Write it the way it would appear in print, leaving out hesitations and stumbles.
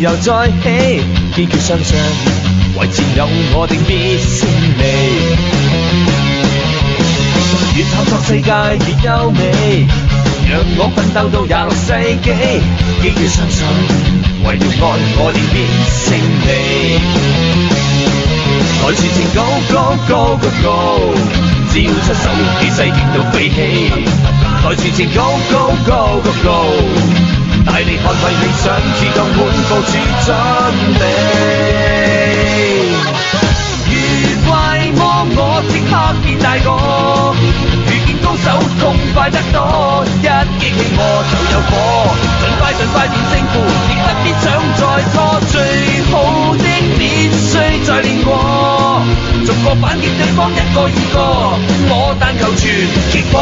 後再起，堅決相信為前有我定必勝利。越探索世界越優美，讓我奮鬥到26世紀，堅決相信為了愛我定必勝利。台前程高高高高高，只要出手，氣勢勁到飛起。台前程高高高高高，大力捍衛理想，自動滿部署準備。遇怪魔我即刻變大個，遇見高手痛快得多，一激起我就有火，盡快變勝負，亦不必想再拖，最好的必須再練過，逐個反擊對方一個二個，我但求全擊破。